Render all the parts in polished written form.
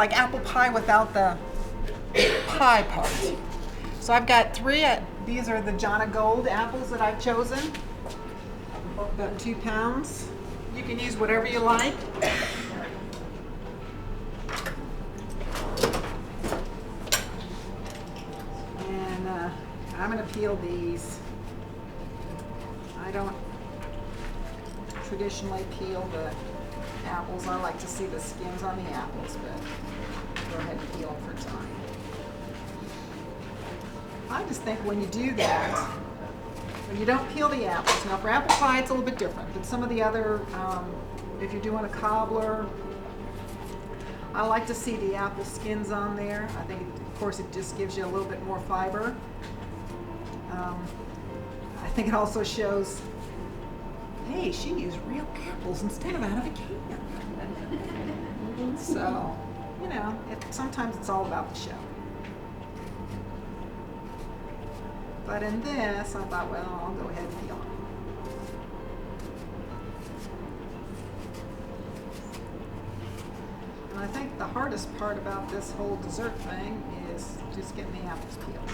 like apple pie without the pie part. So I've got 3. These are the Jana Gold apples that I've chosen. About 2 pounds. You can use whatever you like. And I'm going to peel these. I don't traditionally peel the apples. I like to see the skins on the apples, but go ahead and peel them for time. I just think when you do that, when you don't peel the apples, now for apple pie it's a little bit different, but some of the other, if you're doing a cobbler, I like to see the apple skins on there. I think, of course, it just gives you a little bit more fiber. I think it also shows, hey, she used real apples instead of out of a can. So, you know, sometimes it's all about the show. But in this, I thought, well, I'll go ahead and peel them. And I think the hardest part about this whole dessert thing is just getting the apples peeled.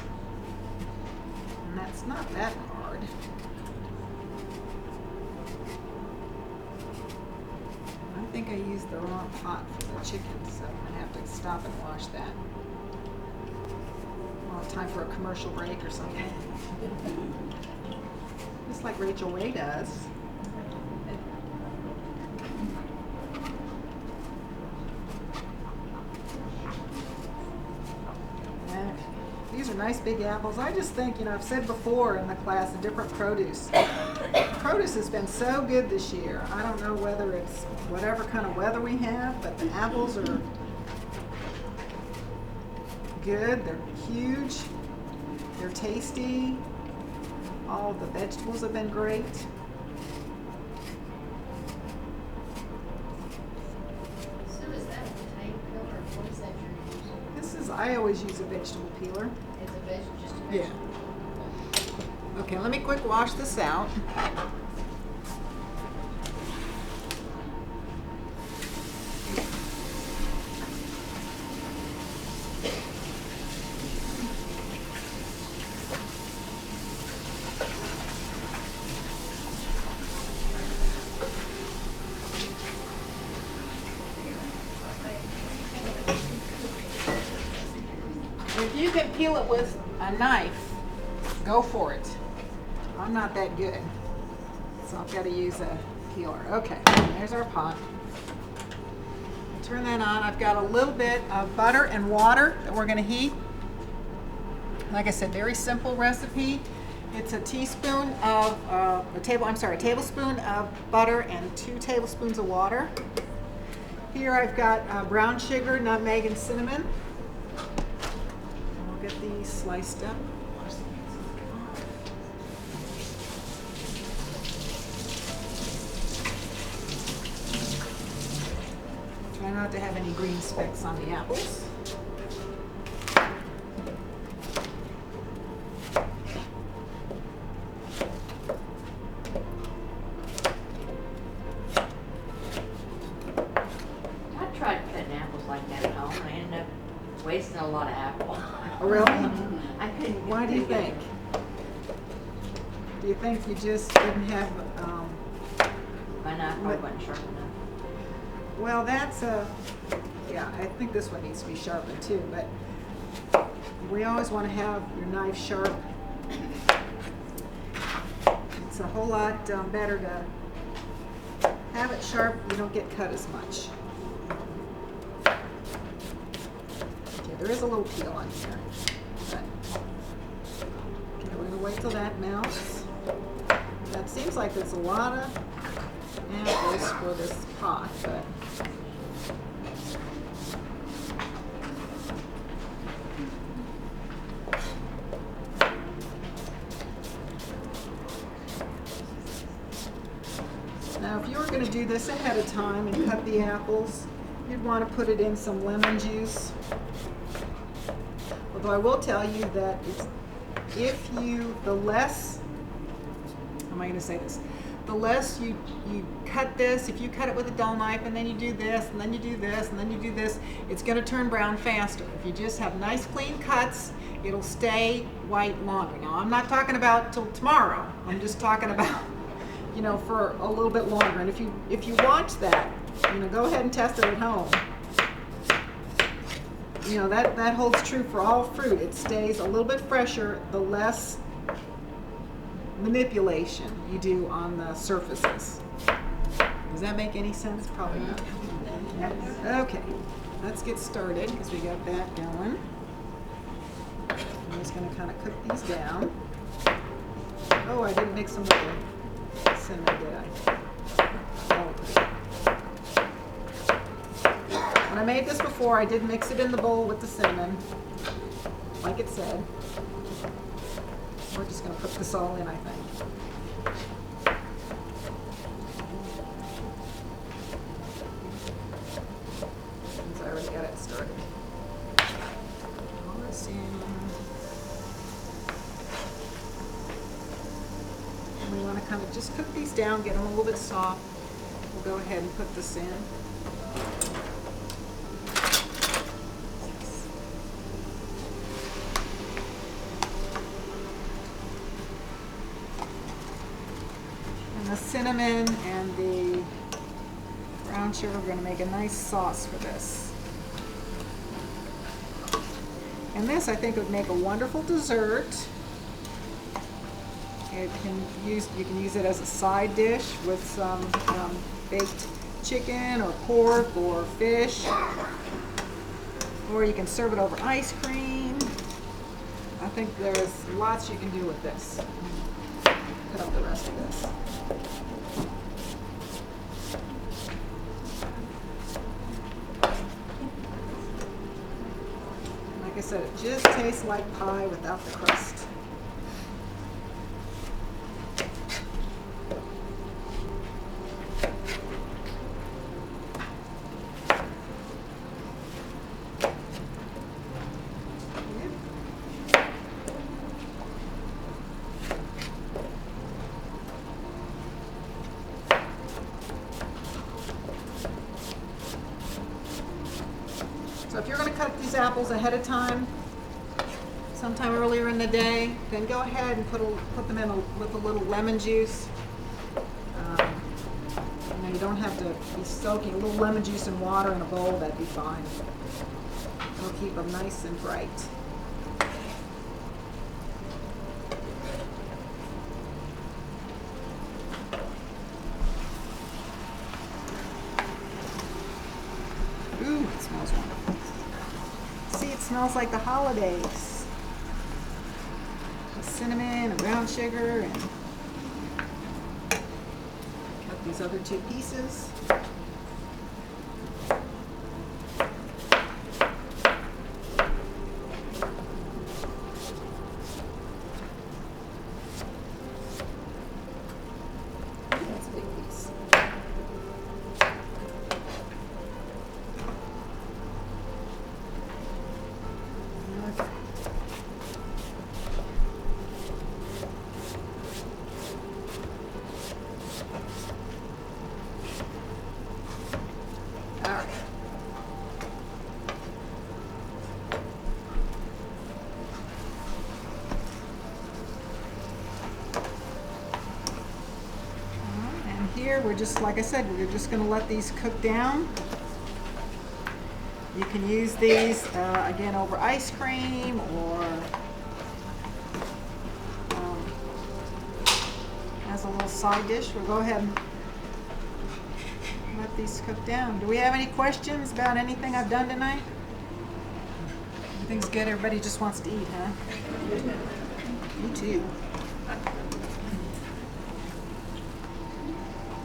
And that's not that hard. I think I used the wrong pot for the chicken, so I'm going to have to stop and wash that. Well, time for a commercial break or something. Just like Rachel Way does. And these are nice big apples. I just think, you know, I've said before in the class, the different produce. Produce has been so good this year. I don't know whether it's whatever kind of weather we have, but the apples are good. They're huge. They're tasty. All the vegetables have been great. So is that a potato peeler, or what is that you're using? This is, I always use a vegetable peeler. It's just a vegetable. Yeah. Okay, let me quick wash this out. If you can peel it with a knife, go for it. I'm not that good, so I've got to use a peeler. Okay, there's our pot. Turn that on. I've got a little bit of butter and water that we're going to heat. Like I said, very simple recipe. It's a teaspoon of a tablespoon of butter and 2 tablespoons of water. Here I've got brown sugar, nutmeg, and cinnamon. We'll get these sliced up. Try not to have any green specks on the apples. I tried cutting apples like that at home, and I ended up wasting a lot of apple. Oh, really? I couldn't. Why do you think? Do you think you just didn't have, My knife probably wasn't sharp enough. well, that's yeah, I think this one needs to be sharpened too, but we always want to have your knife sharp. It's a whole lot better to have it sharp. You don't get cut as much. Okay, there is a little peel on here, but okay, we're gonna wait till that melts. That seems like there's a lot of apples for this pot, but now if you were going to do this ahead of time and cut the apples, you'd want to put it in some lemon juice. Although I will tell you that the less, how am I going to say this? the less you cut this. If you cut it with a dull knife and then you do this and then you do this and then you do this, it's going to turn brown faster. If you just have nice clean cuts, it'll stay white longer. Now, I'm not talking about till tomorrow. I'm just talking about, you know, for a little bit longer. And if you watch that, you know, go ahead and test it at home. You know, that holds true for all fruit. It stays a little bit fresher the less manipulation you do on the surfaces. Does that make any sense? Probably not. Okay, let's get started because we got that going. I'm just going to kind of cook these down. Oh, I didn't mix them with the cinnamon, did I? Oh, when I made this before, I did mix it in the bowl with the cinnamon, like it said. We're just going to put this all in, I think. Since I already got it started. All this in. And we want to kind of just cook these down, get them a little bit soft. We'll go ahead and put this in. The cinnamon and the brown sugar are going to make a nice sauce for this. And this, I think, would make a wonderful dessert. You can use it as a side dish with some baked chicken or pork or fish. Or you can serve it over ice cream. I think there's lots you can do with this. Cut up the rest of this. Like I said, it just tastes like pie without the crust. So if you're going to cut these apples ahead of time, sometime earlier in the day, then go ahead and put them in with a little lemon juice. You know, you don't have to be soaking a little lemon juice in water in a bowl. That'd be fine. It'll keep them nice and bright. Ooh, it smells wonderful. See, it smells like the holidays. With cinnamon and brown sugar, and cut these other two pieces. That's a big piece. Here we're just, like I said, we're just going to let these cook down. You can use these again over ice cream or as a little side dish. We'll go ahead and let these cook down. Do we have any questions about anything I've done tonight? Everything's good. Everybody just wants to eat, huh? Me too.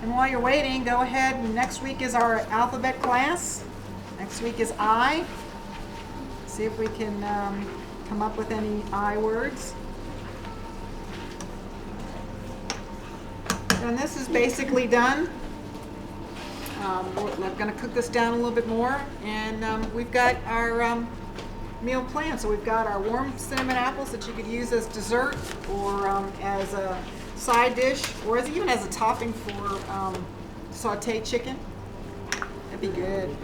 And while you're waiting, go ahead. Next week is our alphabet class. Next week is I. See if we can come up with any I words. And this is basically done. I'm going to cook this down a little bit more. And we've got our meal plan. So we've got our warm cinnamon apples that you could use as dessert or as a side dish, or even as a topping for sauteed chicken. That'd be good.